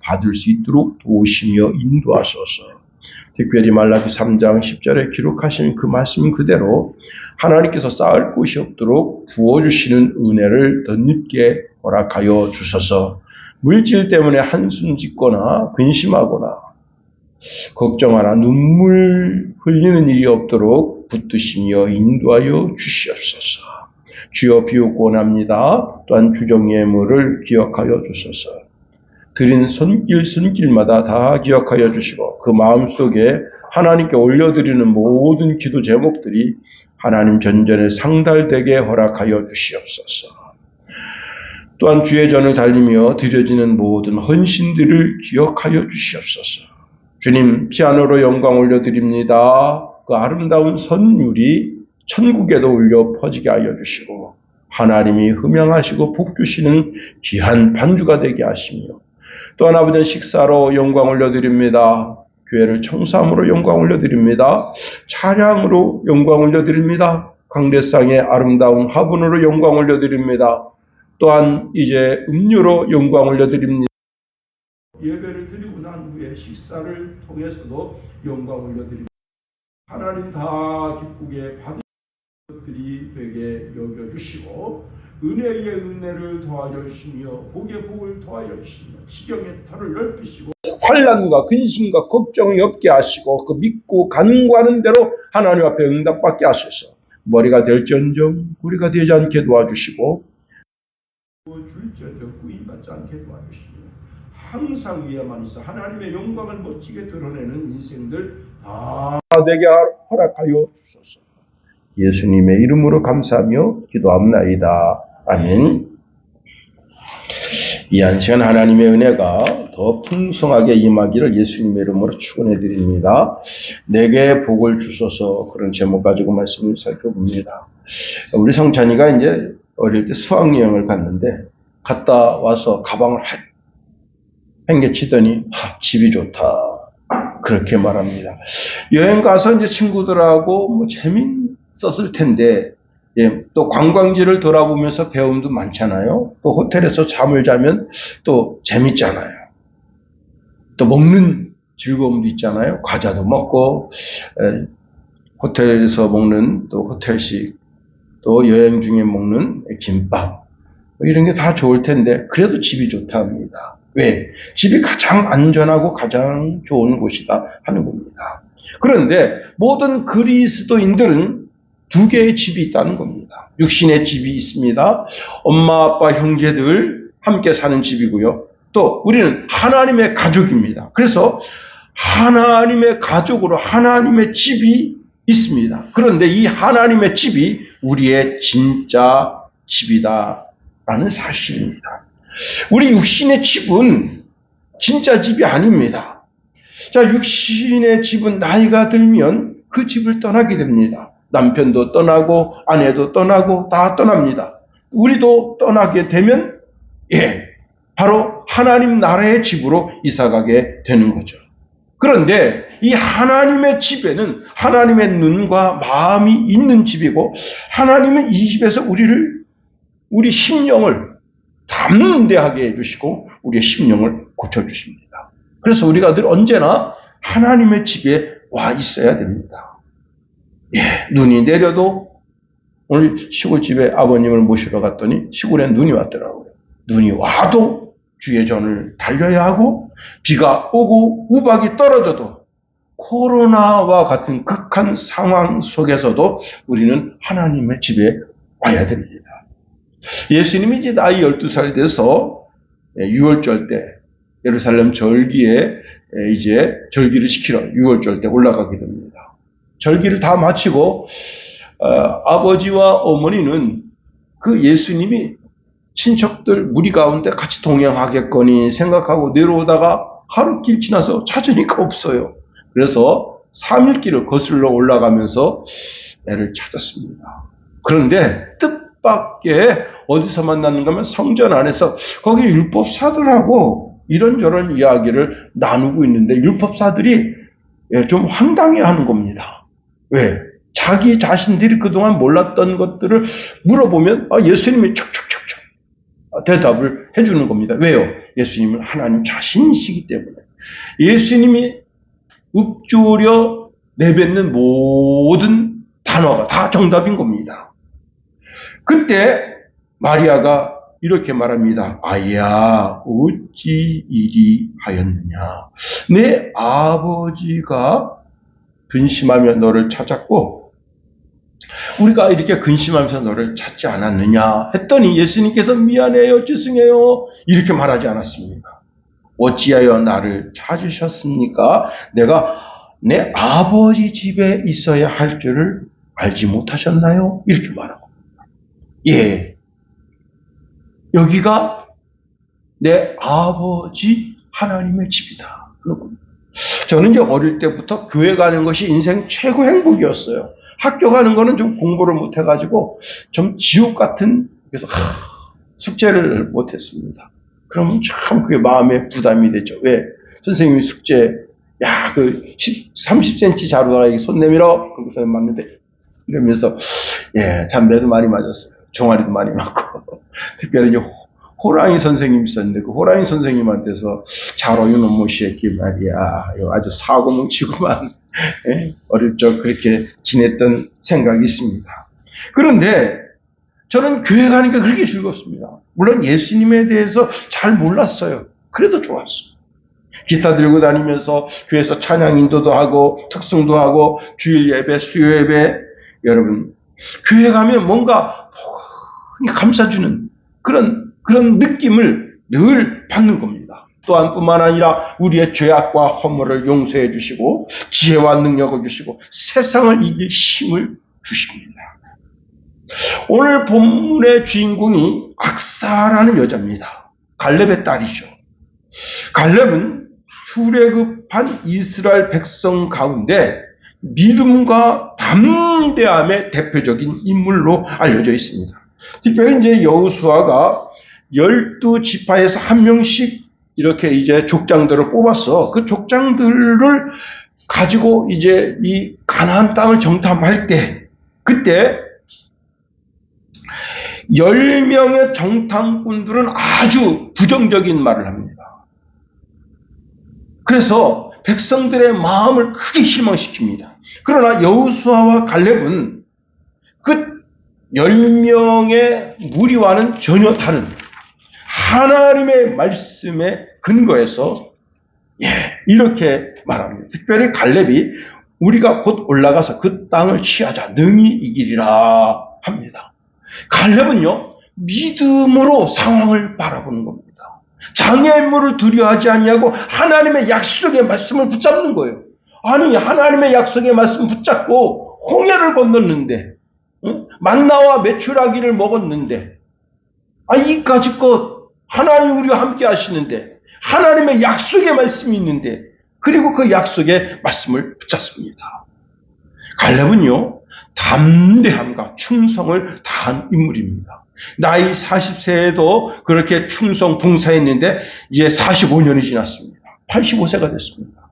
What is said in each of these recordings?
받을 수 있도록 도우시며 인도하소서. 특별히 말라기 3장 10절에 기록하신 그 말씀 그대로 하나님께서 쌓을 곳이 없도록 부어주시는 은혜를 더 늦게 허락하여 주소서. 물질 때문에 한숨 짓거나 근심하거나 걱정하나 눈물 흘리는 일이 없도록 붙드시며 인도하여 주시옵소서. 주여 비옵고 원합니다. 또한 주정 예물을 기억하여 주소서. 드린 손길마다 다 기억하여 주시고 그 마음속에 하나님께 올려드리는 모든 기도 제목들이 하나님 전전에 상달되게 허락하여 주시옵소서. 또한 주의 전을 달리며 드려지는 모든 헌신들을 기억하여 주시옵소서. 주님, 피아노로 영광 올려드립니다. 그 아름다운 선율이 천국에도 울려 퍼지게 하여 주시고 하나님이 흠양하시고 복 주시는 귀한 반주가 되게 하시며 또한 아버지 식사로 영광 올려드립니다. 교회를 청소함으로 영광 올려드립니다. 찬양으로 영광 올려드립니다. 강대상의 아름다운 화분으로 영광 올려드립니다. 또한 이제 음료로 영광 올려드립니다. 예배를 드리고 난 후에 식사를 통해서도 영광 올려드립니다. 하나님 다 기쁘게 받으신 것들이 되게 여겨주시고 은혜의 은혜를 더하여 주시며 복의 복을 더하여 주시며 지경의 터를 넓히시고 환난과 근심과 걱정이 없게 하시고 그 믿고 간구하는 대로 하나님 앞에 응답받게 하소서. 머리가 될지언정 구리가 되지 않게 도와주시고 줄지언정 구임받지 않게 도와주시며 항상 위에만 있어 하나님의 영광을 멋지게 드러내는 인생들 다 되게 허락하여 주소서. 예수님의 이름으로 감사하며 기도합나이다. 아멘. 이 한 시간 하나님의 은혜가 더 풍성하게 임하기를 예수님의 이름으로 축원해 드립니다. 내게 복을 주소서 그런 제목 가지고 말씀을 살펴봅니다. 우리 성찬이가 이제 어릴 때 수학여행을 갔는데 갔다 와서 가방을 팽개치더니 집이 좋다 그렇게 말합니다. 여행 가서 이제 친구들하고 재밌었을 텐데 또 관광지를 돌아보면서 배움도 많잖아요. 또 호텔에서 잠을 자면 또 재밌잖아요. 또 먹는 즐거움도 있잖아요. 과자도 먹고 호텔에서 먹는 또 호텔식 또 여행 중에 먹는 김밥 이런 게 다 좋을 텐데 그래도 집이 좋다 합니다. 왜? 집이 가장 안전하고 가장 좋은 곳이다 하는 겁니다. 그런데 모든 그리스도인들은 두 개의 집이 있다는 겁니다. 육신의 집이 있습니다. 엄마, 아빠, 형제들 함께 사는 집이고요. 또 우리는 하나님의 가족입니다. 그래서 하나님의 가족으로 하나님의 집이 있습니다. 그런데 이 하나님의 집이 우리의 진짜 집이다라는 사실입니다. 우리 육신의 집은 진짜 집이 아닙니다. 자, 육신의 집은 나이가 들면 그 집을 떠나게 됩니다. 남편도 떠나고 아내도 떠나고 다 떠납니다. 우리도 떠나게 되면 바로 하나님 나라의 집으로 이사가게 되는 거죠. 그런데 이 하나님의 집에는 하나님의 눈과 마음이 있는 집이고 하나님은 이 집에서 우리 심령을 담대하게 해주시고 우리의 심령을 고쳐주십니다. 그래서 우리가 늘 언제나 하나님의 집에 와 있어야 됩니다. 눈이 내려도 오늘 시골집에 아버님을 모시러 갔더니 시골에 눈이 왔더라고요. 눈이 와도 주의 전을 달려야 하고 비가 오고 우박이 떨어져도 코로나와 같은 극한 상황 속에서도 우리는 하나님의 집에 와야 됩니다. 예수님이 이제 나이 12살 돼서 6월절 때 예루살렘 절기에 이제 절기를 지키러 6월절 때 올라가게 됩니다. 절기를 다 마치고 아버지와 어머니는 그 예수님이 친척들 무리 가운데 같이 동행하겠거니 생각하고 내려오다가 하루 길 지나서 찾으니까 없어요. 그래서 3일 길을 거슬러 올라가면서 애를 찾았습니다. 그런데 뜻밖의 어디서 만났는가 하면 성전 안에서 거기 율법사들하고 이런저런 이야기를 나누고 있는데 율법사들이 좀 황당해하는 겁니다. 왜? 자기 자신들이 그동안 몰랐던 것들을 물어보면 예수님이 척척척척 대답을 해주는 겁니다. 왜요? 예수님은 하나님 자신이시기 때문에 예수님이 읊조려 내뱉는 모든 단어가 다 정답인 겁니다. 그때 마리아가 이렇게 말합니다. 아야, 어찌 이리 하였느냐. 내 아버지가 근심하며 너를 찾았고 우리가 이렇게 근심하면서 너를 찾지 않았느냐 했더니 예수님께서 미안해요, 죄송해요 이렇게 말하지 않았습니까? 어찌하여 나를 찾으셨습니까? 내가 내 아버지 집에 있어야 할 줄을 알지 못하셨나요? 이렇게 말하고, 예, 여기가 내 아버지 하나님의 집이다. 저는 이제 어릴 때부터 교회 가는 것이 인생 최고 행복이었어요. 학교 가는 거는 좀 공부를 못해가지고 좀 지옥 같은, 그래서 숙제를 못했습니다. 그러면 참 그게 마음에 부담이 되죠. 왜? 선생님이 숙제, 야, 30cm 자루가 손 내밀어. 그거 선생님 맞는데. 이러면서, 예, 담배도 많이 맞았어요. 종아리도 많이 맞고. 특별히 이제 호랑이 선생님 있었는데, 그 호랑이 선생님한테서 자로 이놈의 새끼 말이야. 아주 사고뭉치구만. 예? 어릴 적 그렇게 지냈던 생각이 있습니다. 그런데 저는 교회 가는 게 그렇게 즐겁습니다. 물론 예수님에 대해서 잘 몰랐어요. 그래도 좋았어요. 기타 들고 다니면서 교회에서 찬양 인도도 하고 특송도 하고 주일 예배, 수요 예배, 여러분 교회 가면 뭔가 감싸주는 그런 느낌을 늘 받는 겁니다. 또한 뿐만 아니라 우리의 죄악과 허물을 용서해 주시고 지혜와 능력을 주시고 세상을 이길 힘을 주십니다. 오늘 본문의 주인공이 악사라는 여자입니다. 갈렙의 딸이죠. 갈렙은 출애굽한 이스라엘 백성 가운데 믿음과 담대함의 대표적인 인물로 알려져 있습니다. 특별히 이제 여호수아가 12지파에서 한 명씩 이렇게 이제 족장들을 뽑아서 그 족장들을 가지고 이제 이 가나안 땅을 정탐할 때, 그때 10명의 정탐꾼들은 아주 부정적인 말을 합니다. 그래서 백성들의 마음을 크게 실망시킵니다. 그러나 여호수아와 갈렙은 그 10명의 무리와는 전혀 다른 하나님의 말씀에 근거해서 이렇게 말합니다. 특별히 갈렙이 우리가 곧 올라가서 그 땅을 취하자 능히 이기리라 합니다. 갈렙은요, 믿음으로 상황을 바라보는 겁니다. 장애물을 두려워하지 아니하고 하나님의 약속의 말씀을 붙잡는 거예요. 아니, 하나님의 약속의 말씀 붙잡고 홍해를 건넜는데, 만나와 메추라기를 먹었는데, 이까짓 것 하나님 우리와 함께 하시는데, 하나님의 약속의 말씀이 있는데, 그리고 그 약속의 말씀을 붙잡습니다. 갈렙은요, 담대함과 충성을 다한 인물입니다. 나이 40세에도 그렇게 충성 봉사했는데 이제 45년이 지났습니다. 85세가 됐습니다.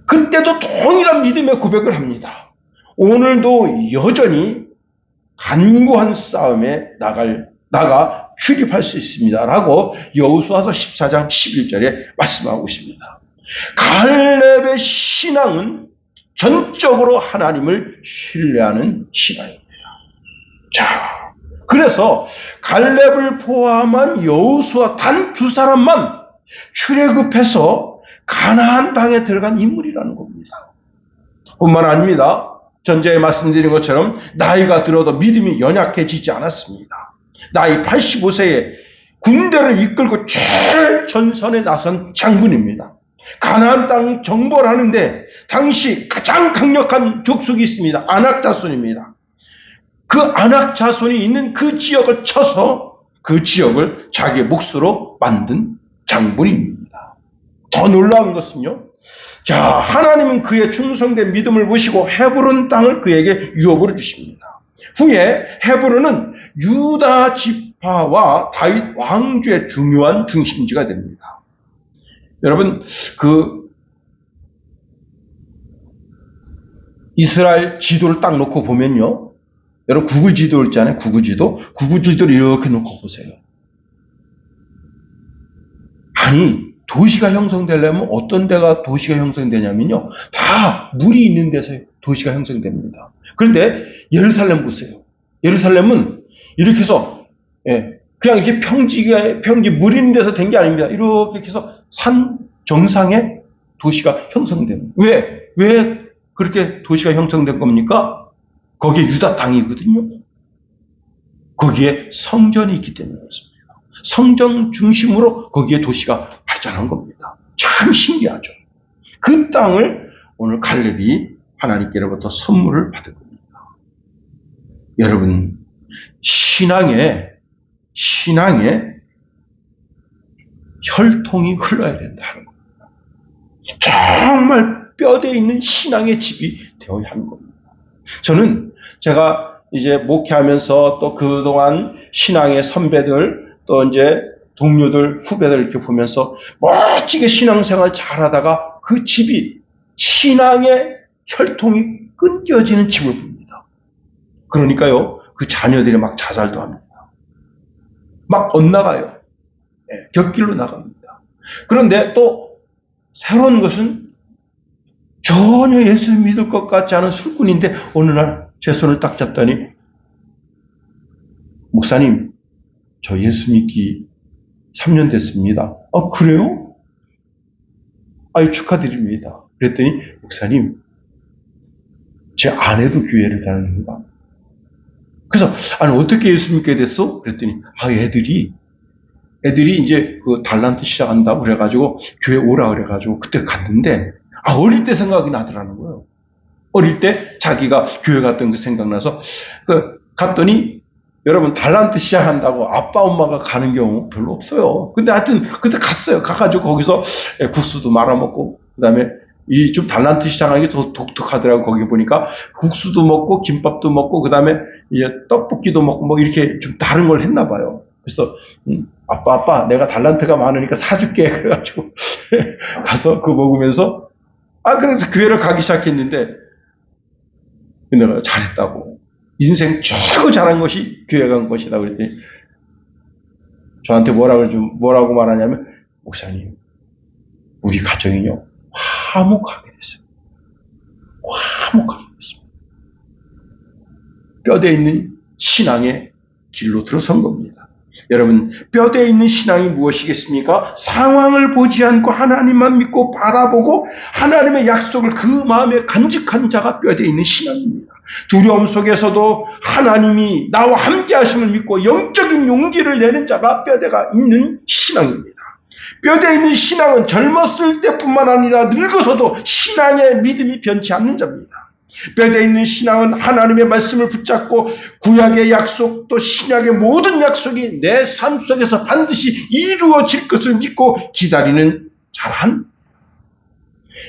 그때도 동일한 믿음의 고백을 합니다. 오늘도 여전히 간구한 싸움에 나가 출입할 수 있습니다. 라고 여호수아서 14장 11절에 말씀하고 있습니다. 갈렙의 신앙은 전적으로 하나님을 신뢰하는 신앙입니다. 자, 그래서 갈렙을 포함한 여호수아 단 두 사람만 출애굽해서 가나안 땅에 들어간 인물이라는 겁니다. 뿐만 아닙니다. 전자에 말씀드린 것처럼 나이가 들어도 믿음이 연약해지지 않았습니다. 나이 85세에 군대를 이끌고 제일 전선에 나선 장군입니다. 가나안 땅 정벌 하는데 당시 가장 강력한 족속이 있습니다. 아낙 자손입니다. 그 아낙 자손이 있는 그 지역을 쳐서 그 지역을 자기의 몫으로 만든 장군입니다. 더 놀라운 것은요, 자, 하나님은 그의 충성된 믿음을 보시고 헤브론 땅을 그에게 유업으로 주십니다. 후에 헤브론은 유다 지파와 다윗 왕조의 중요한 중심지가 됩니다. 여러분, 이스라엘 지도를 딱 놓고 보면요, 여러분 구글 지도 있잖아요. 구글 지도를 이렇게 놓고 보세요. 아니, 도시가 형성되려면 어떤 데가 도시가 형성되냐면요. 다 물이 있는 데서 도시가 형성됩니다. 그런데 예루살렘 보세요. 예루살렘은 이렇게 해서, 그냥 이렇게 평지 물 있는 데서 된 게 아닙니다. 이렇게 해서 산 정상에 도시가 형성됩니다. 왜 그렇게 도시가 형성된 겁니까? 거기에 유다 땅이거든요. 거기에 성전이 있기 때문에 그렇습니다. 성전 중심으로 거기에 도시가 발전한 겁니다. 참 신기하죠. 그 땅을 오늘 갈렙이 하나님께로부터 선물을 받은 겁니다. 여러분, 신앙에 혈통이 흘러야 된다는 겁니다. 정말 뼈대 있는 신앙의 집이 되어야 하는 겁니다. 저는 제가 이제 목회하면서 또 그동안 신앙의 선배들 또 이제 동료들, 후배들 이렇게 보면서 멋지게 신앙생활 잘하다가 그 집이 신앙의 혈통이 끊겨지는 집을 봅니다. 그러니까요, 그 자녀들이 막 자살도 합니다. 막 엇나가요. 곁길로 나갑니다. 그런데 또 새로운 것은 전혀 예수 믿을 것 같지 않은 술꾼인데 어느 날 제 손을 딱 잡더니 목사님, 저 예수 믿기 3년 됐습니다. 아, 그래요? 아유, 축하드립니다. 그랬더니 목사님, 제 아내도 교회를 다닙니다. 그래서 아니 어떻게 예수 믿게 됐어? 그랬더니 애들이 이제 그 달란트 시작한다고 그래가지고 교회 오라 그래가지고 그때 갔는데 어릴 때 생각이 나더라는 거예요. 어릴 때 자기가 교회 갔던 그 생각나서 갔더니 여러분 달란트 시작한다고 아빠 엄마가 가는 경우 별로 없어요. 근데 하여튼 그때 갔어요. 가가지고 거기서 국수도 말아먹고 그다음에 이 좀 달란트 시작하는 게 더 독특하더라고. 거기 보니까 국수도 먹고 김밥도 먹고 그다음에 이제 떡볶이도 먹고 뭐 이렇게 좀 다른 걸 했나 봐요. 그래서 아빠 내가 달란트가 많으니까 사줄게. 그래가지고 가서 그거 먹으면서 그래서 교회를 가기 시작했는데 내가 잘했다고. 인생 최고 잘한 것이 교회 간 것이다. 그랬더니 저한테 뭐라고 말하냐면 목사님, 우리 가정이요 화목하게 됐어요. 화목하게 됐습니다. 뼈대 있는 신앙의 길로 들어선 겁니다. 여러분, 뼈대에 있는 신앙이 무엇이겠습니까? 상황을 보지 않고 하나님만 믿고 바라보고 하나님의 약속을 그 마음에 간직한 자가 뼈대에 있는 신앙입니다. 두려움 속에서도 하나님이 나와 함께 하심을 믿고 영적인 용기를 내는 자가 뼈대가 있는 신앙입니다. 뼈대에 있는 신앙은 젊었을 때뿐만 아니라 늙어서도 신앙의 믿음이 변치 않는 자입니다. 뼈대에 있는 신앙은 하나님의 말씀을 붙잡고 구약의 약속 또 신약의 모든 약속이 내 삶 속에서 반드시 이루어질 것을 믿고 기다리는 자란.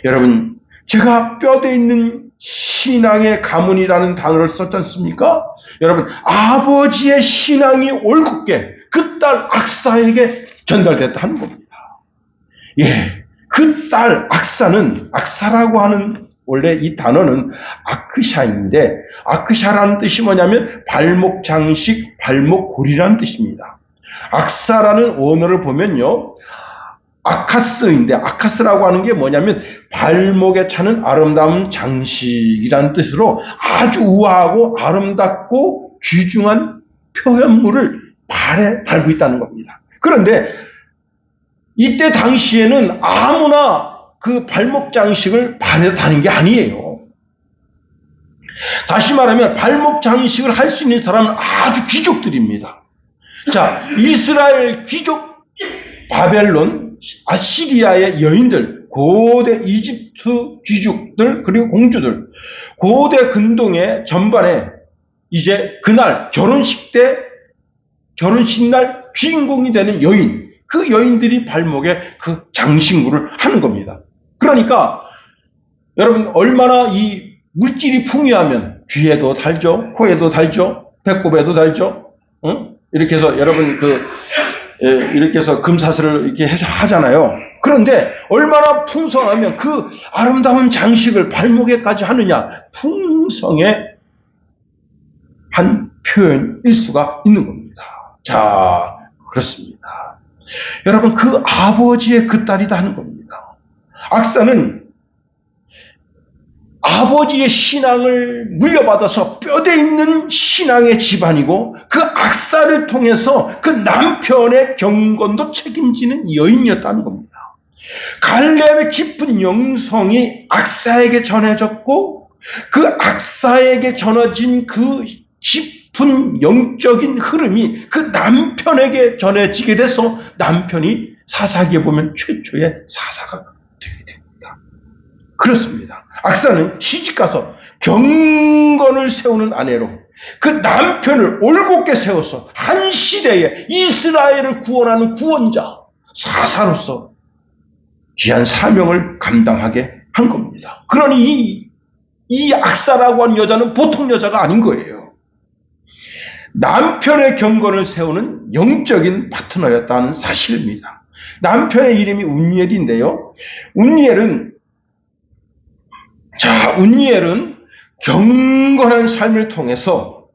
여러분, 제가 뼈대에 있는 신앙의 가문이라는 단어를 썼지 않습니까? 여러분, 아버지의 신앙이 올곧게 그 딸 악사에게 전달됐다 하는 겁니다. 그 딸 악사라고 하는 원래 이 단어는 아크샤인데 아크샤라는 뜻이 뭐냐면 발목 장식, 발목 고리라는 뜻입니다. 악사라는 언어를 보면요. 아카스인데 아카스라고 하는 게 뭐냐면 발목에 차는 아름다운 장식이라는 뜻으로 아주 우아하고 아름답고 귀중한 표현물을 발에 달고 있다는 겁니다. 그런데 이때 당시에는 아무나 그 발목 장식을 발에 다는 게 아니에요. 다시 말하면 발목 장식을 할 수 있는 사람은 아주 귀족들입니다. 자, 이스라엘 귀족, 바벨론, 아시리아의 여인들, 고대 이집트 귀족들, 그리고 공주들, 고대 근동의 전반에 이제 그날 결혼식 날 주인공이 되는 여인, 그 여인들이 발목에 그 장신구를 하는 겁니다. 그러니까 여러분 얼마나 이 물질이 풍요하면 귀에도 달죠, 코에도 달죠, 배꼽에도 달죠. 이렇게 해서 여러분 이렇게 해서 금사슬을 이렇게 해서 하잖아요. 그런데 얼마나 풍성하면 그 아름다운 장식을 발목에까지 하느냐. 풍성의 한 표현일 수가 있는 겁니다. 자, 그렇습니다. 여러분, 그 아버지의 그 딸이다 하는 겁니다. 악사는 아버지의 신앙을 물려받아서 뼈대 있는 신앙의 집안이고, 그 악사를 통해서 그 남편의 경건도 책임지는 여인이었다는 겁니다. 갈렙의 깊은 영성이 악사에게 전해졌고, 그 악사에게 전해진 그 깊은 영적인 흐름이 그 남편에게 전해지게 돼서 남편이 사사기에 보면 최초의 사사가 되게 됩니다. 그렇습니다. 악사는 시집가서 경건을 세우는 아내로 그 남편을 올곧게 세워서 한 시대에 이스라엘을 구원하는 구원자, 사사로서 귀한 사명을 감당하게 한 겁니다. 그러니 이 악사라고 하는 여자는 보통 여자가 아닌 거예요. 남편의 경건을 세우는 영적인 파트너였다는 사실입니다. 남편의 이름이 운니엘인데요. 운니엘은 경건한 삶을 통해서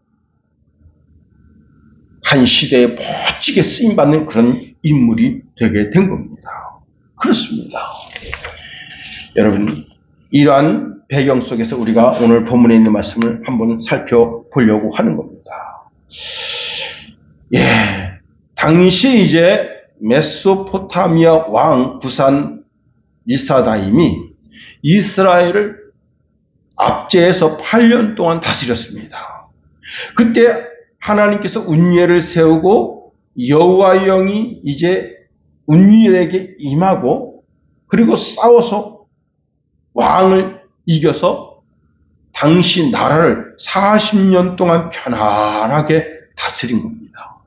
한 시대에 멋지게 쓰임받는 그런 인물이 되게 된 겁니다. 그렇습니다. 여러분, 이러한 배경 속에서 우리가 오늘 본문에 있는 말씀을 한번 살펴보려고 하는 겁니다. 당시 이제 메소포타미아 왕 구산 리사다임이 이스라엘을 압제해서 8년 동안 다스렸습니다. 그때 하나님께서 운니엘을 세우고 여호와의 영이 이제 운니엘에게 임하고, 그리고 싸워서 왕을 이겨서 당시 나라를 40년 동안 편안하게 다스린 겁니다.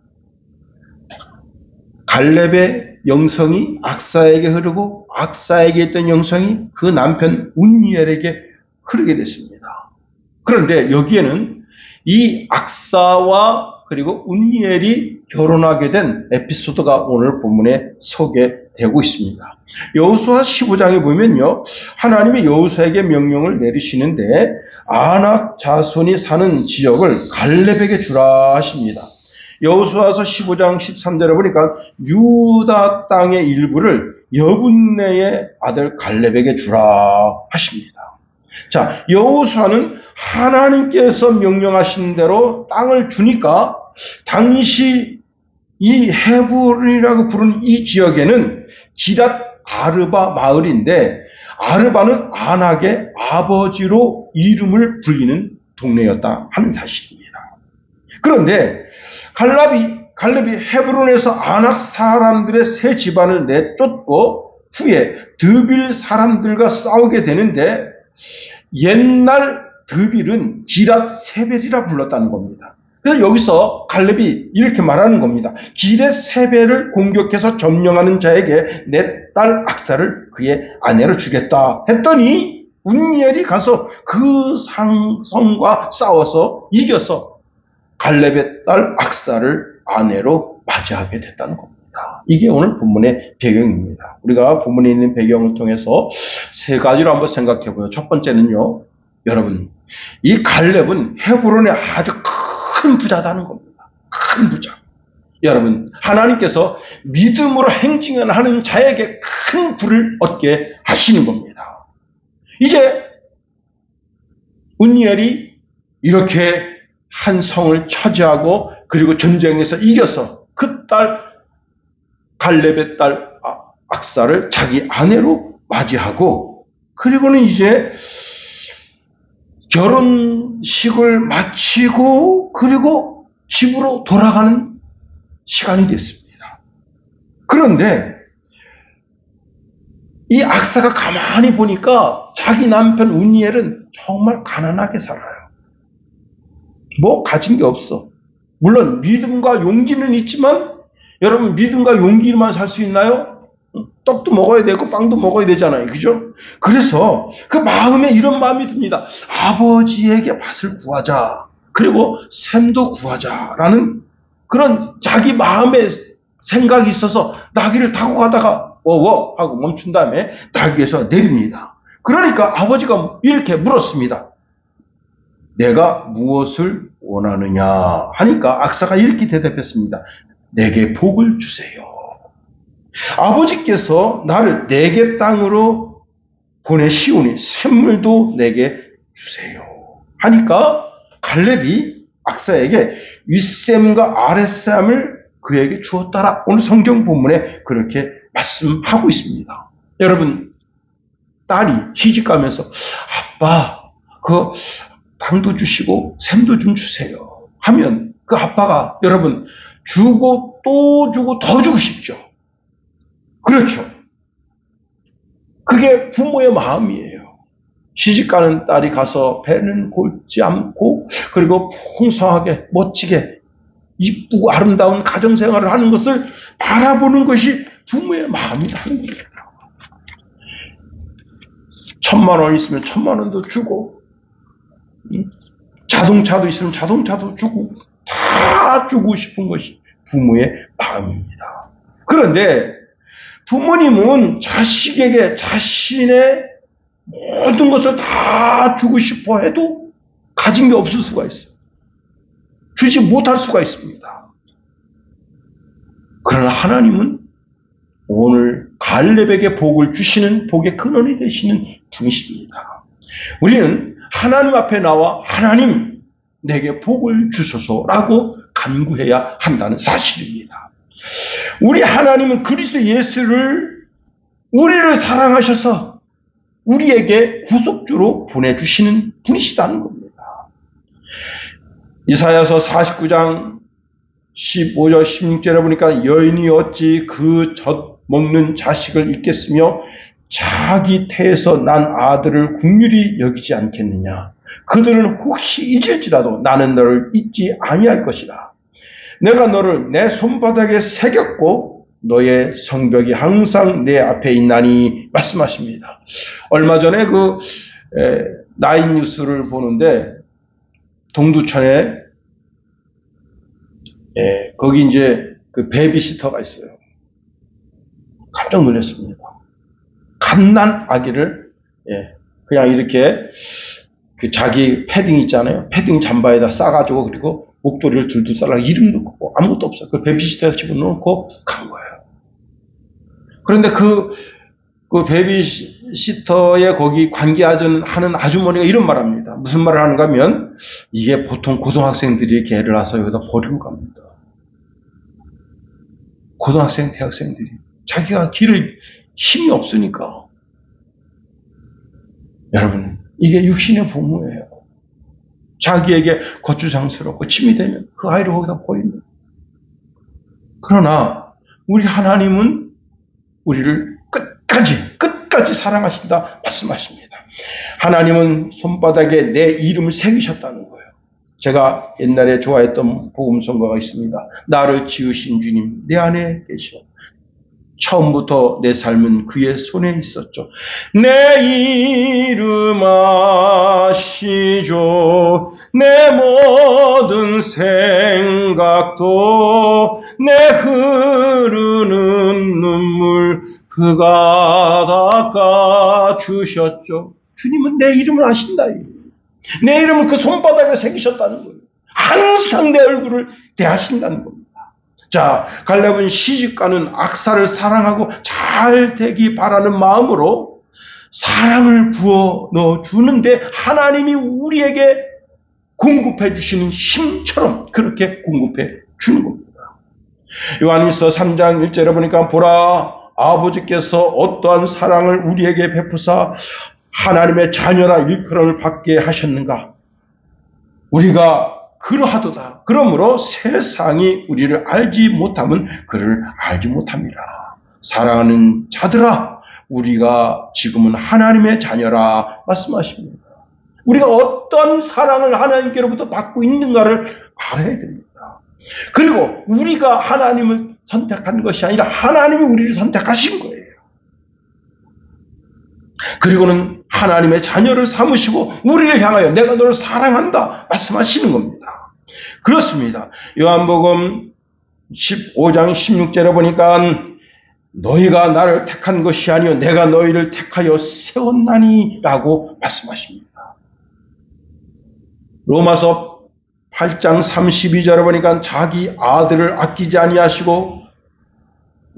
갈렙의 영성이 악사에게 흐르고, 악사에게 있던 영성이 그 남편 운니엘에게 흐르게 됐습니다. 그런데 여기에는 이 악사와 그리고 운니엘이 결혼하게 된 에피소드가 오늘 본문에 소개되고 있습니다. 여호수아 15장에 보면요, 하나님이 여호수아에게 명령을 내리시는데 아낙 자손이 사는 지역을 갈렙에게 주라 하십니다. 여호수아서 15장 13절에 보니까 유다 땅의 일부를 여분네의 아들 갈렙에게 주라 하십니다. 자, 여호수아는 하나님께서 명령하신 대로 땅을 주니까 당시 이 헤브론이라고 부르는 이 지역에는 기랏 아르바 마을인데, 아르바는 아낙의 아버지로 이름을 불리는 동네였다 하는 사실입니다. 그런데 갈렙이 헤브론에서 아낙 사람들의 세 집안을 내쫓고 후에 드빌 사람들과 싸우게 되는데, 옛날 드빌은 기랏 세벨이라 불렀다는 겁니다. 그래서 여기서 갈렙이 이렇게 말하는 겁니다. 기렛 세벨을 공격해서 점령하는 자에게 내 딸 악사를 그의 아내로 주겠다 했더니 운니엘이 가서 그 성과 싸워서 이겨서 갈렙의 딸 악사를 아내로 맞이하게 됐다는 겁니다. 이게 오늘 본문의 배경입니다. 우리가 본문에 있는 배경을 통해서 세 가지로 한번 생각해 보요. 첫 번째는요, 여러분, 이 갈렙은 헤브론의 아주 큰 부자다는 겁니다. 큰 부자. 여러분, 하나님께서 믿음으로 행진하는 자에게 큰 부를 얻게 하시는 겁니다. 이제 운니엘이 이렇게 한 성을 차지하고 그리고 전쟁에서 이겨서 그 딸 갈렙의 딸 악사를 자기 아내로 맞이하고, 그리고는 이제 결혼식을 마치고 그리고 집으로 돌아가는 시간이 됐습니다. 그런데 이 악사가 가만히 보니까 자기 남편 운니엘은 정말 가난하게 살아요. 뭐 가진 게 없어. 물론 믿음과 용기는 있지만, 여러분, 믿음과 용기만 살 수 있나요? 떡도 먹어야 되고 빵도 먹어야 되잖아요. 그죠? 그래서 그 마음에 이런 마음이 듭니다. 아버지에게 밭을 구하자. 그리고 샘도 구하자라는 그런 자기 마음의 생각이 있어서 나귀를 타고 가다가 워워 하고 멈춘 다음에 나귀에서 내립니다. 그러니까 아버지가 이렇게 물었습니다. 내가 무엇을 원하느냐 하니까 악사가 이렇게 대답했습니다. 내게 복을 주세요. 아버지께서 나를 내게 땅으로 보내시오니 샘물도 내게 주세요 하니까 갈렙이 악사에게 윗샘과 아랫샘을 그에게 주었다라. 오늘 성경 본문에 그렇게 말씀하고 있습니다. 여러분, 딸이 시집가면서 아빠 그 땅도 주시고 샘도 좀 주세요 하면 그 아빠가 여러분 주고 또 주고 더 주고 싶죠. 그렇죠. 그게 부모의 마음이에요. 시집가는 딸이 가서 배는 골지 않고 그리고 풍성하게 멋지게 이쁘고 아름다운 가정생활을 하는 것을 바라보는 것이 부모의 마음이라는 겁니다. 1,000,000원 있으면 1,000,000원도 주고 자동차도 있으면 자동차도 주고 다 주고 싶은 것이 부모의 마음입니다. 그런데 부모님은 자식에게 자신의 모든 것을 다 주고 싶어 해도 가진 게 없을 수가 있어요. 주지 못할 수가 있습니다. 그러나 하나님은 오늘 갈렙에게 복을 주시는 복의 근원이 되시는 분이십니다. 우리는 하나님 앞에 나와 하나님 내게 복을 주소서라고 간구해야 한다는 사실입니다. 우리 하나님은 그리스도 예수를 우리를 사랑하셔서 우리에게 구속주로 보내주시는 분이시다는 겁니다. 이사야서 49장 15절 16절에 보니까 여인이 어찌 그 젖 먹는 자식을 잊겠으며 자기 태에서 난 아들을 긍휼히 여기지 않겠느냐. 그들은 혹시 잊을지라도 나는 너를 잊지 아니할 것이라. 내가 너를 내 손바닥에 새겼고 너의 성벽이 항상 내 앞에 있나니 말씀하십니다. 얼마 전에 그 나인 뉴스를 보는데 동두천에 거기 이제 그 베이비시터가 있어요. 깜짝 놀랐습니다. 갓난 아기를 그냥 이렇게 그 자기 패딩 있잖아요. 패딩 잠바에다 싸가지고 그리고 목도리를 둘둘 싸라고 이름도 없고 아무것도 없어요. 그 베이비시터에 집어넣고 간 거예요. 그런데 그 베이비시터에 거기 관계하는 아주머니가 이런 말 합니다. 무슨 말을 하는가 하면 이게 보통 고등학생들이 개를 와서 여기다 버리고 갑니다. 고등학생, 대학생들이 자기가 기를 힘이 없으니까. 여러분, 이게 육신의 부모예요. 자기에게 거추장스럽고 침이 되면 그 아이를 거기다 버립니다. 그러나 우리 하나님은 우리를 끝까지 사랑하신다 말씀하십니다. 하나님은 손바닥에 내 이름을 새기셨다는 거예요. 제가 옛날에 좋아했던 복음성가가 있습니다. 나를 지으신 주님 내 안에 계셔. 처음부터 내 삶은 그의 손에 있었죠. 내 이름 아시죠. 내 모든 생각도 내 흐르는 눈물 그가 닦아 주셨죠. 주님은 내 이름을 아신다. 내 이름을 그 손바닥에 새기셨다는 거예요. 항상 내 얼굴을 대하신다는 겁니다. 자, 갈렙은 시집가는 악사를 사랑하고 잘 되기 바라는 마음으로 사랑을 부어 넣어주는데 하나님이 우리에게 공급해 주시는 힘처럼 그렇게 공급해 주는 겁니다. 요한일서 3장 1절에 보니까 보라 아버지께서 어떠한 사랑을 우리에게 베푸사 하나님의 자녀라 일컬음을 받게 하셨는가. 우리가 그러하도다. 그러므로 세상이 우리를 알지 못하면 그를 알지 못합니다. 사랑하는 자들아, 우리가 지금은 하나님의 자녀라 말씀하십니다. 우리가 어떤 사랑을 하나님께로부터 받고 있는가를 알아야 됩니다. 그리고 우리가 하나님을 선택한 것이 아니라 하나님이 우리를 선택하신 거예요. 그리고는 하나님의 자녀를 삼으시고 우리를 향하여 내가 너를 사랑한다 말씀하시는 겁니다. 그렇습니다. 요한복음 15장 16절에 보니까 너희가 나를 택한 것이 아니요 내가 너희를 택하여 세웠나니 라고 말씀하십니다. 로마서 8장 32절에 보니까 자기 아들을 아끼지 아니하시고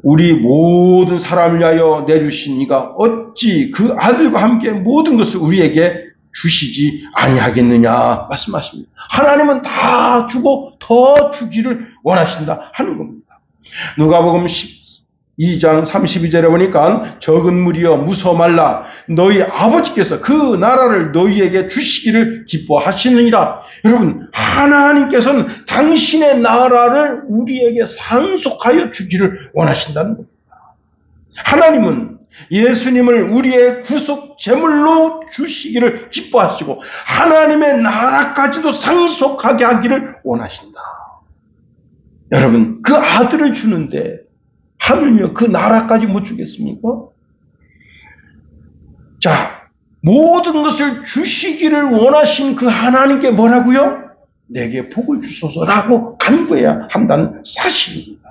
우리 모든 사람을 위하여 내주신 이가 어찌 그 아들과 함께 모든 것을 우리에게 주시지 아니하겠느냐 말씀하십니다. 하나님은 다 주고 더 주기를 원하신다 하는 겁니다. 누가복음 12장 32절에 보니까 적은 무리여 무서워 말라 너희 아버지께서 그 나라를 너희에게 주시기를 기뻐하시느니라. 여러분, 하나님께서는 당신의 나라를 우리에게 상속하여 주기를 원하신다는 겁니다. 하나님은 예수님을 우리의 구속 제물로 주시기를 기뻐하시고 하나님의 나라까지도 상속하게 하기를 원하신다. 여러분, 그 아들을 주는데 하물며 그 나라까지 못 주겠습니까? 자, 모든 것을 주시기를 원하신 그 하나님께 뭐라고요? 내게 복을 주소서라고 간구해야 한다는 사실입니다.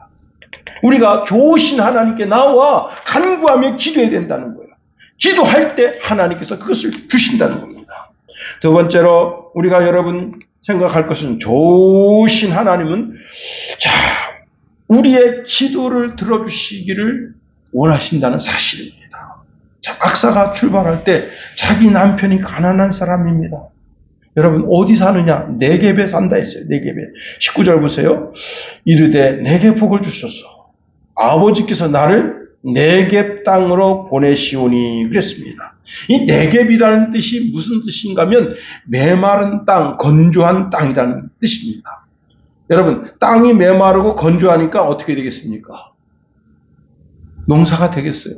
우리가 좋으신 하나님께 나와 간구하며 기도해야 된다는 거예요. 기도할 때 하나님께서 그것을 주신다는 겁니다. 두 번째로 우리가 여러분 생각할 것은 좋으신 하나님은 우리의 기도를 들어주시기를 원하신다는 사실입니다. 자, 악사가 출발할 때 자기 남편이 가난한 사람입니다. 여러분 어디 사느냐? 네겝에 산다 했어요. 네겝에. 19절 보세요. 이르되 내게 복을 주소서. 아버지께서 나를 네겝 땅으로 보내시오니 그랬습니다. 이 네겝이라는 뜻이 무슨 뜻인가 하면 메마른 땅, 건조한 땅이라는 뜻입니다. 여러분, 땅이 메마르고 건조하니까 어떻게 되겠습니까? 농사가 되겠어요.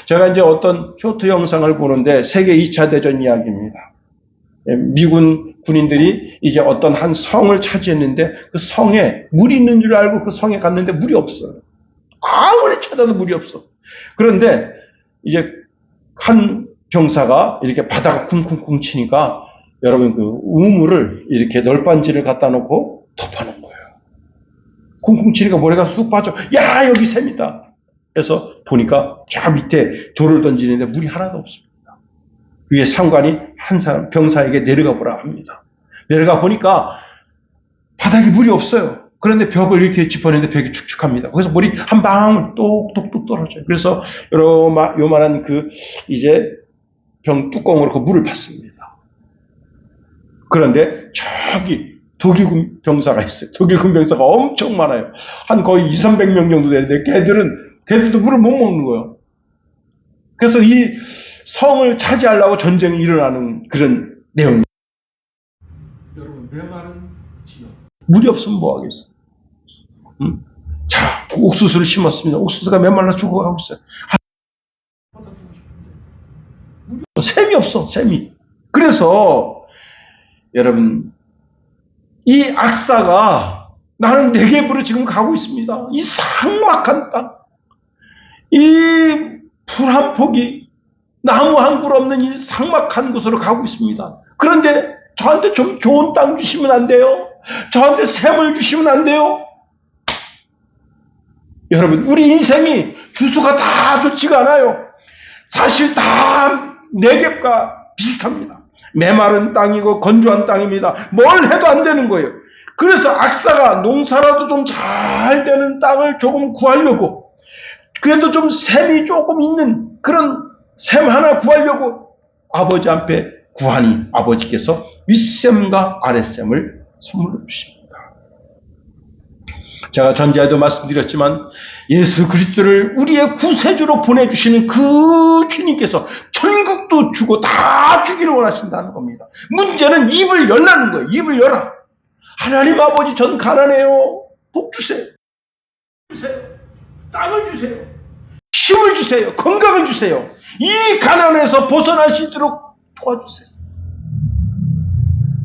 제가 이제 어떤 쇼트 영상을 보는데 세계 2차 대전 이야기입니다. 미군 군인들이 이제 어떤 한 성을 차지했는데 그 성에 물이 있는 줄 알고 그 성에 갔는데 물이 없어요. 아무리 찾아도 물이 없어. 그런데 이제 한 병사가 이렇게 바닥을 쿵쿵쿵 치니까 여러분 그 우물을 이렇게 널빤지를 갖다 놓고 덮어놓은 거예요. 쿵쿵 치니까 모래가 쑥 빠져. 야, 여기 샘이다. 그래서 보니까 저 밑에 돌을 던지는데 물이 하나도 없습니다. 위에 상관이 한 사람 병사에게 내려가 보라 합니다. 내려가 보니까 바닥에 물이 없어요. 그런데 벽을 이렇게 짚어내는데 벽이 축축합니다. 그래서 물이 한 방울 똑똑똑 떨어져요. 그래서 요만한 그 이제 병 뚜껑으로 그 물을 받습니다. 그런데 저기 독일군 병사가 있어요. 독일군 병사가 엄청 많아요. 한 거의 200~300명 정도 되는데 걔들도 물을 못 먹는 거예요. 그래서 이 성을 차지하려고 전쟁이 일어나는 그런 내용입니다. 여러분, 메마른 지역. 물이 없으면 뭐 하겠어요? 자, 옥수수를 심었습니다. 옥수수가 메말라 죽어가고 있어요. 샘이 없어, 샘이. 그래서 여러분, 이 악사가 나는 네겝으로 지금 가고 있습니다. 이 삭막한 땅, 이 풀 한 폭이 나무 한 굴 없는 이 삭막한 곳으로 가고 있습니다. 그런데 저한테 좀 좋은 땅 주시면 안 돼요? 저한테 샘을 주시면 안 돼요? 여러분, 우리 인생이 주소가 다 좋지가 않아요. 사실 다 네겝과 비슷합니다. 메마른 땅이고 건조한 땅입니다. 뭘 해도 안 되는 거예요. 그래서 악사가 농사라도 좀 잘 되는 땅을 조금 구하려고, 그래도 좀 샘이 조금 있는 그런 샘 하나 구하려고 아버지 앞에 구하니 아버지께서 윗샘과 아랫샘을 선물로 주십니다. 제가 전자에도 말씀드렸지만 예수 그리스도를 우리의 구세주로 보내주시는 그 주님께서 천국도 주고 다 주기를 원하신다는 겁니다. 문제는 입을 열라는 거예요. 입을 열어. 하나님 아버지, 전 가난해요. 복 주세요. 땅을 주세요. 힘을 주세요. 건강을 주세요. 이 가난에서 벗어날 수 있도록 도와주세요.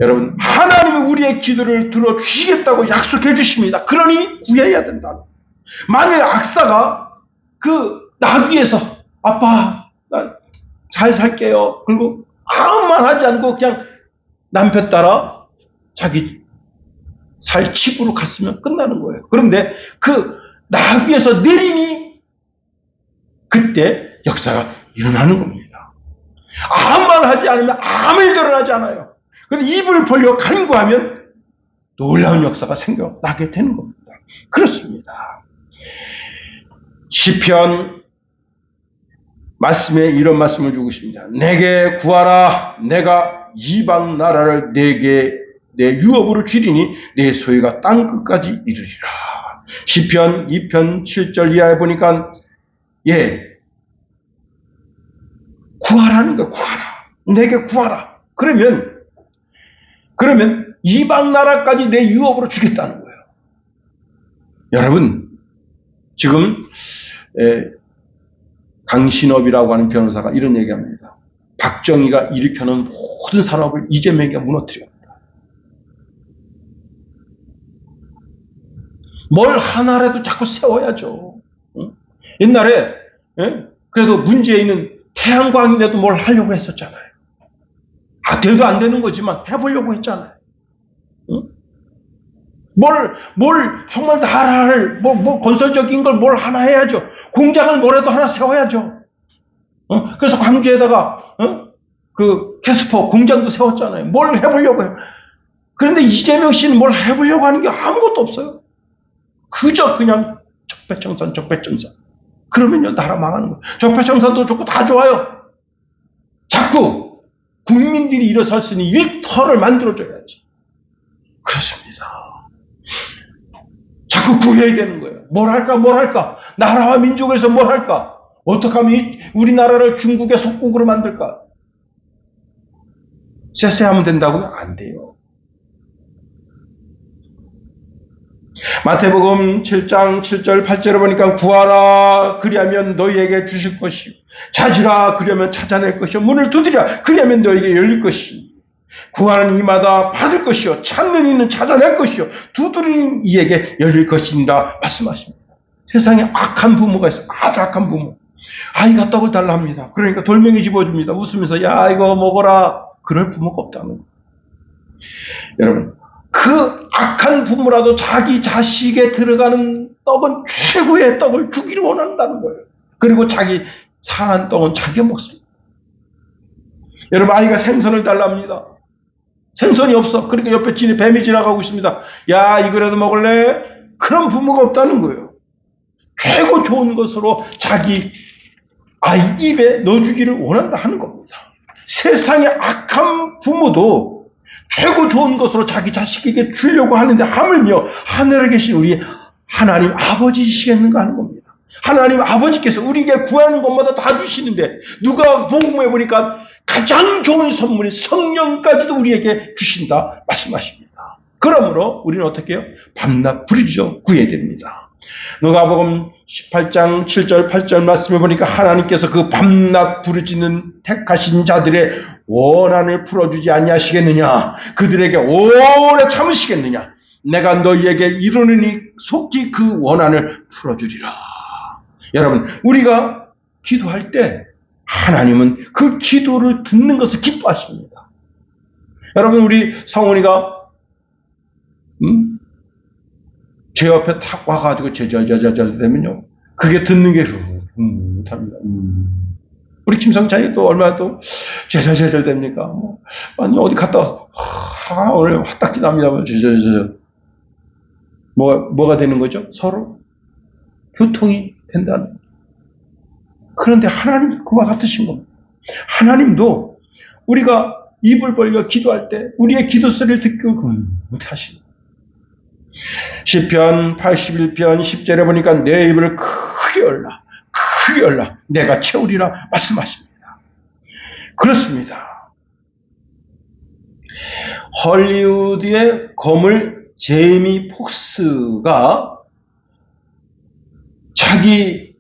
여러분, 하나님이 우리의 기도를 들어주시겠다고 약속해 주십니다. 그러니 구해야 된다. 만일 악사가 그 나귀에서 아빠 나 잘 살게요, 그리고 아무 말 하지 않고 그냥 남편 따라 자기 살 집으로 갔으면 끝나는 거예요. 그런데 그 나귀에서 내리니 그때 역사가 일어나는 겁니다. 아무 말 하지 않으면 아무 일도 일어나지 않아요. 그런데 입을 벌려 간구하면 놀라운 역사가 생겨나게 되는 겁니다. 그렇습니다. 시편 말씀에 이런 말씀을 주고 있습니다. 내게 구하라. 내가 이방 나라를 내게 내 유업으로 주리니 내 소유가 땅 끝까지 이르리라. 시편 2편 7절 이하에 보니까 구하라는 거. 구하라. 내게 구하라. 그러면 이방 나라까지 내 유업으로 주겠다는 거예요. 여러분, 지금 강신업이라고 하는 변호사가 이런 얘기합니다. 박정희가 일으켜놓은 모든 산업을 이재명이가 무너뜨립니다. 뭘 하나라도 자꾸 세워야죠. 옛날에 그래도 문재인은 태양광이라도 뭘 하려고 했었잖아요. 돼도 안 되는 거지만 해보려고 했잖아요. 정말 나라를, 건설적인 걸 뭘 하나 해야죠. 공장을 뭐라도 하나 세워야죠. 그래서 광주에다가, 그 캐스퍼 공장도 세웠잖아요. 뭘 해보려고 해요. 그런데 이재명 씨는 뭘 해보려고 하는 게 아무것도 없어요. 그저 그냥 적폐청산. 그러면요, 나라 망하는 거예요. 적폐청산도 좋고 다 좋아요. 자꾸 국민들이 일어설 수 있는 일터를 만들어줘야지. 그렇습니다. 자꾸 구해야 되는 거예요. 뭘 할까? 나라와 민족에서 뭘 할까? 어떻게 하면 우리나라를 중국의 속국으로 만들까? 쎄쎄하면 된다고요? 안 돼요. 마태복음 7장 7절 8절에 보니까 구하라 그리하면 너희에게 주실 것이요 찾으라 그리하면 찾아낼 것이요 문을 두드리라 그리하면 너희에게 열릴 것이요 구하는 이마다 받을 것이요 찾는 이는 찾아낼 것이요 두드리는 이에게 열릴 것이니라 말씀하십니다. 세상에 악한 부모가 있어요. 아주 악한 부모. 아이가 떡을 달라 합니다. 그러니까 돌멩이 집어줍니다. 웃으면서 야 이거 먹어라. 그럴 부모가 없다는 거예요. 여러분, 그 악한 부모라도 자기 자식에 들어가는 떡은 최고의 떡을 주기를 원한다는 거예요. 그리고 자기 상한 떡은 자기가 먹습니다. 여러분, 아이가 생선을 달랍니다. 생선이 없어. 그러니까 옆에 뱀이 지나가고 있습니다. 야, 이거라도 먹을래? 그런 부모가 없다는 거예요. 최고 좋은 것으로 자기 아이 입에 넣어주기를 원한다 하는 겁니다. 세상의 악한 부모도 최고 좋은 것으로 자기 자식에게 주려고 하는데 하물며 하늘에 계신 우리 하나님 아버지시겠는가 하는 겁니다. 하나님 아버지께서 우리에게 구하는 것마다 다 주시는데 누가 복음에 보니까 가장 좋은 선물이 성령까지도 우리에게 주신다 말씀하십니다. 그러므로 우리는 어떻게 해요? 밤낮 부르짖어 구해야 됩니다. 누가복음 18장 7절 8절 말씀해 보니까 하나님께서 그 밤낮 부르짖는 택하신 자들의 원한을 풀어주지 아니하시겠느냐? 그들에게 오래 참으시겠느냐? 내가 너희에게 이르노니 속히 그 원한을 풀어주리라. 여러분, 우리가 기도할 때 하나님은 그 기도를 듣는 것을 기뻐하십니다. 여러분, 우리 성훈이가 제 옆에 탁 와가지고 제자자자자 되면요, 그게 듣는 게 못합니다. 우리 김성찬이 또 얼마나 또 제자제자 됩니까? 아니 어디 갔다 와서 오늘 화딱지 납니다. 제자제자. 뭐가 되는 거죠? 서로 교통이 된다는. 그런데 하나님 그와 같으신 겁니다. 하나님도 우리가 입을 벌려 기도할 때 우리의 기도 소리를 듣고 못하십니다. 시편 81편 10절에 보니까 내 입을 크게 열라 내가 채우리라 말씀하십니다. 그렇습니다. 헐리우드의 거물 제이미 폭스가 자기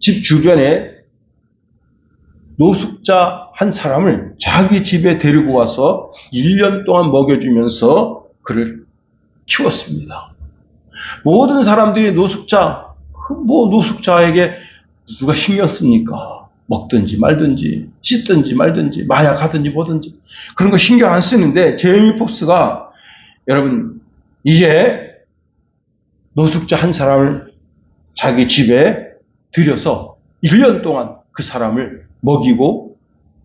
집 주변에 노숙자 한 사람을 자기 집에 데리고 와서 1년 동안 먹여주면서 그를 키웠습니다. 모든 사람들이 노숙자에게 누가 신경 씁니까? 먹든지 말든지 씻든지 말든지 마약하든지 뭐든지 그런 거 신경 안 쓰는데 제이미 폭스가 여러분 이제 노숙자 한 사람을 자기 집에 들여서 1년 동안 그 사람을 먹이고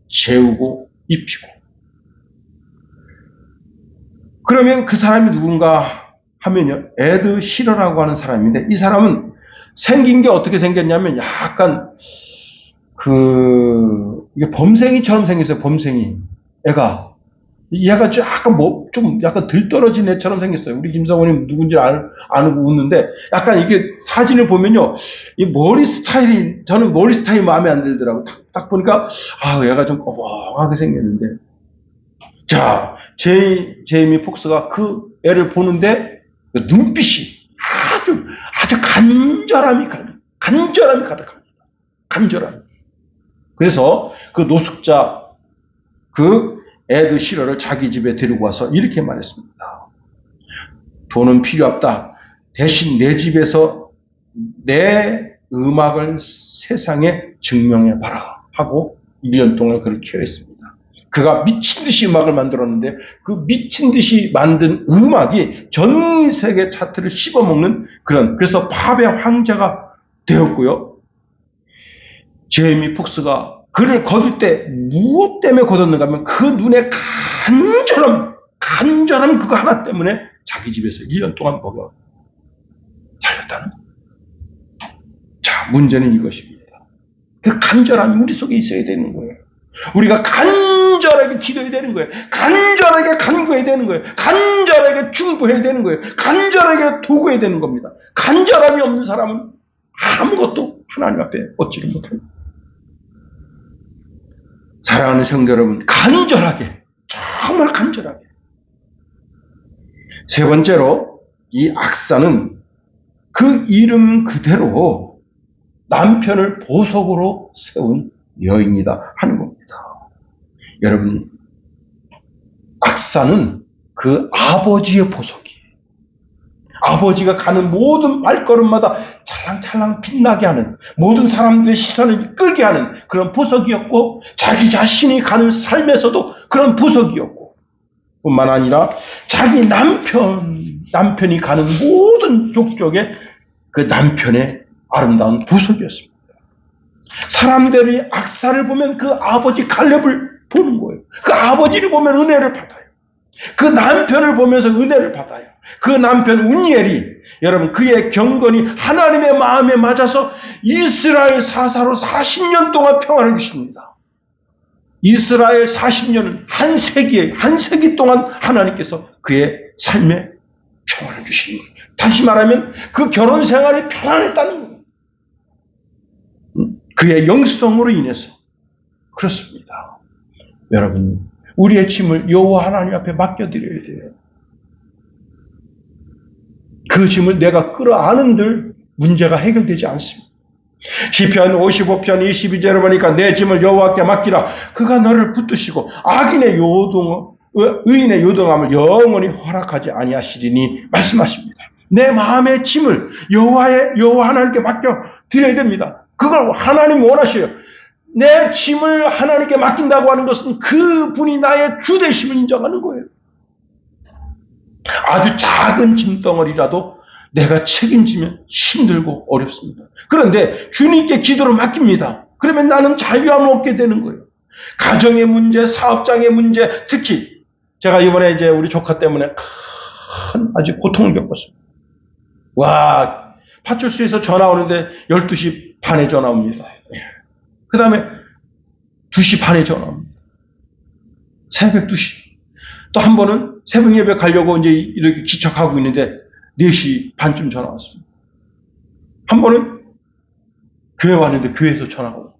재우고 입히고 그러면 그 사람이 누군가 하면요 에드 시러라고 하는 사람인데 이 사람은 생긴 게 어떻게 생겼냐면 약간 이게 범생이처럼 생겼어요. 범생이. 얘가 약간 좀 약간 들떨어진 애처럼 생겼어요. 우리 김성호님 누군지 아는 웃는데 약간 이게 사진을 보면요. 이 머리 스타일이, 저는 머리 스타일이 마음에 안 들더라고요. 딱 보니까, 얘가 좀 꺼벙하게 생겼는데. 자, 제이미 폭스가 그 애를 보는데 그 눈빛이 아주 간절함이 가득합니다. 간절함. 그래서 그 노숙자, 그 에드 시러를 자기 집에 데리고 와서 이렇게 말했습니다. 돈은 필요 없다. 대신 내 집에서 내 음악을 세상에 증명해봐라 하고 1년 동안 그를 케어했습니다. 그가 미친 듯이 음악을 만들었는데 그 미친 듯이 만든 음악이 전 세계 차트를 씹어먹는 그래서 팝의 황제가 되었고요. 제이미 폭스가 그를 거둘 때 무엇 때문에 거뒀는가 하면 그 눈에 간절함 그거 하나 때문에 자기 집에서 1년 동안 먹여 살렸다는 거예요. 자, 문제는 이것입니다. 그 간절함이 우리 속에 있어야 되는 거예요. 우리가 간절하게 기도해야 되는 거예요. 간절하게 간구해야 되는 거예요. 간절하게 중보해야 되는 거예요. 간절하게 도구해야 되는 겁니다. 간절함이 없는 사람은 아무것도 하나님 앞에 얻지를 못합니다. 사랑하는 성도 여러분, 간절하게, 정말 간절하게. 세 번째로 이 악사는 그 이름 그대로 남편을 보석으로 세운 여인이다 하는 겁니다. 여러분, 악사는 그 아버지의 보석이에요. 아버지가 가는 모든 발걸음마다 찰랑찰랑 빛나게 하는, 모든 사람들의 시선을 끌게 하는 그런 보석이었고, 자기 자신이 가는 삶에서도 그런 보석이었고, 뿐만 아니라 자기 남편이 가는 모든 족적에 그 남편의 아름다운 보석이었습니다. 사람들이 악사를 보면 그 아버지 갈렙을 보는 거예요. 그 아버지를 보면 은혜를 받아요. 그 남편을 보면서 은혜를 받아요. 그 남편 운니엘이, 여러분, 그의 경건이 하나님의 마음에 맞아서 이스라엘 사사로 40년 동안 평안을 주십니다. 이스라엘 40년은 한 세기 동안 하나님께서 그의 삶에 평안을 주시는 거예요. 다시 말하면 그 결혼 생활이 평안했다는 거예요. 그의 영성으로 인해서. 그렇습니다. 여러분, 우리의 짐을 여호와 하나님 앞에 맡겨드려야 돼요. 그 짐을 내가 끌어안은들 문제가 해결되지 않습니다. 시편 55편 22절에 보니까 내 짐을 여호와께 맡기라. 그가 너를 붙드시고 의인의 요동함을 영원히 허락하지 아니하시리니 말씀하십니다. 내 마음의 짐을 여호와 하나님께 맡겨드려야 됩니다. 그걸 하나님 원하셔요. 내 짐을 하나님께 맡긴다고 하는 것은 그분이 나의 주되심을 인정하는 거예요. 아주 작은 짐덩어리라도 내가 책임지면 힘들고 어렵습니다. 그런데 주님께 기도를 맡깁니다. 그러면 나는 자유함을 얻게 되는 거예요. 가정의 문제, 사업장의 문제, 특히 제가 이번에 이제 우리 조카 때문에 큰 아주 고통을 겪었습니다. 와, 파출소에서 전화 오는데 12시 반에 전화 옵니다. 그 다음에 2시 반에 전화 옵니다. 새벽 2시. 또 한 번은 새벽 예배 가려고 이제 이렇게 기척하고 있는데 4시 반쯤 전화 왔습니다. 한 번은 교회 왔는데 교회에서 전화가 오고.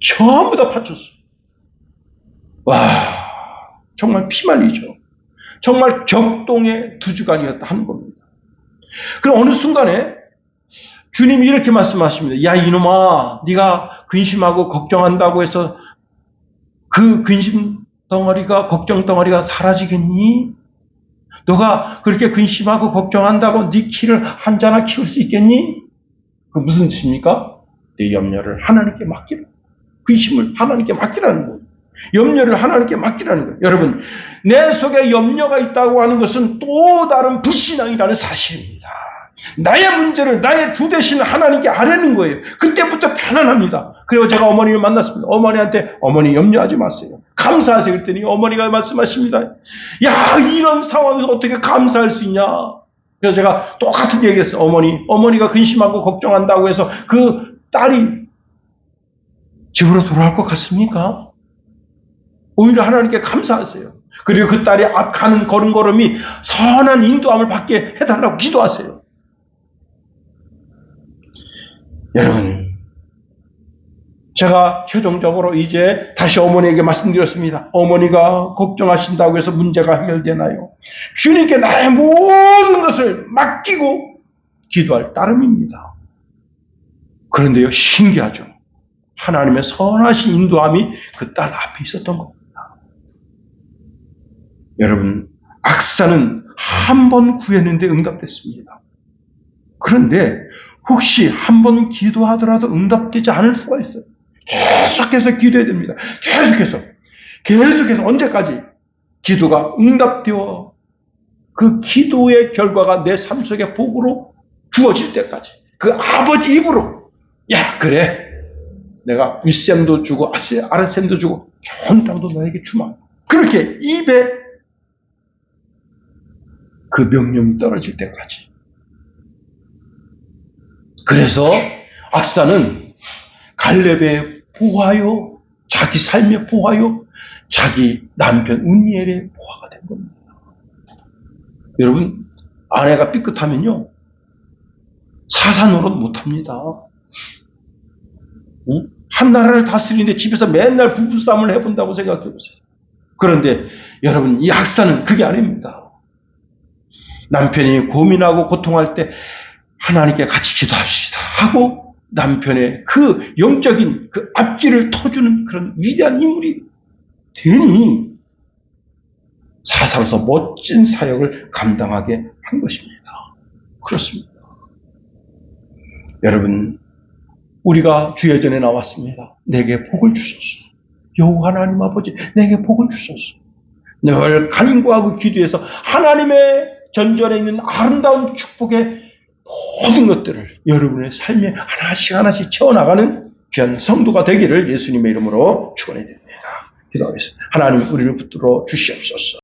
전부 다 파출소. 와, 정말 피말리죠. 정말 격동의 2주간이었다 하는 겁니다. 그럼 어느 순간에 주님이 이렇게 말씀하십니다. 야, 이놈아, 네가 근심하고 걱정한다고 해서 그 근심 덩어리가, 걱정 덩어리가 사라지겠니? 너가 그렇게 근심하고 걱정한다고 네 키를 한자나 키울 수 있겠니? 그 무슨 뜻입니까? 내 염려를 하나님께 맡기라. 근심을 하나님께 맡기라는 거예요. 염려를 하나님께 맡기라는 거예요. 여러분, 내 속에 염려가 있다고 하는 것은 또 다른 불신앙이라는 사실입니다. 나의 문제를 나의 주 되신 하나님께 아뢰는 거예요. 그때부터 편안합니다. 그리고 제가 어머니를 만났습니다. 어머니한테 어머니 염려하지 마세요. 감사하세요. 그랬더니 어머니가 말씀하십니다. 야, 이런 상황에서 어떻게 감사할 수 있냐? 그래서 제가 똑같은 얘기했어요. 어머니가 근심하고 걱정한다고 해서 그 딸이 집으로 돌아갈 것 같습니까? 오히려 하나님께 감사하세요. 그리고 그 딸이 가는 걸음걸음이 선한 인도함을 받게 해달라고 기도하세요. 여러분, 제가 최종적으로 이제 다시 어머니에게 말씀드렸습니다. 어머니가 걱정하신다고 해서 문제가 해결되나요? 주님께 나의 모든 것을 맡기고 기도할 따름입니다. 그런데요, 신기하죠. 하나님의 선하신 인도함이 그 딸 앞에 있었던 겁니다. 여러분, 악사는 한 번 구했는데 응답됐습니다. 그런데 혹시 한 번 기도하더라도 응답되지 않을 수가 있어요. 계속해서 기도해야 됩니다. 계속해서 언제까지 기도가 응답되어 그 기도의 결과가 내 삶 속에 복으로 주어질 때까지 그 아버지 입으로 야 그래 내가 윗셈도 주고 아랫셈도 주고 좋은 땅도 너에게 주마 그렇게 입에 그 명령이 떨어질 때까지. 그래서 악사는 갈렙에 보아요, 자기 삶에 보아요, 자기 남편 운니엘의 보아가 된 겁니다. 여러분, 아내가 삐끗하면요 사사노릇 못합니다. 응? 한 나라를 다스리는데 집에서 맨날 부부싸움을 해본다고 생각해보세요. 그런데 여러분, 이 악사는 그게 아닙니다. 남편이 고민하고 고통할 때 하나님께 같이 기도합시다 하고 남편의 그 영적인 그 앞길을 터주는 그런 위대한 인물이 되니 사사로서 멋진 사역을 감당하게 한 것입니다. 그렇습니다. 여러분, 우리가 주의 전에 나왔습니다. 내게 복을 주소서. 여호와 하나님 아버지 내게 복을 주소서. 늘 간구하고 기도해서 하나님의 전전에 있는 아름다운 축복의 모든 것들을 여러분의 삶에 하나씩 채워나가는 귀한 성도가 되기를 예수님의 이름으로 축원해 드립니다. 기도하겠습니다. 하나님 우리를 붙들어 주시옵소서.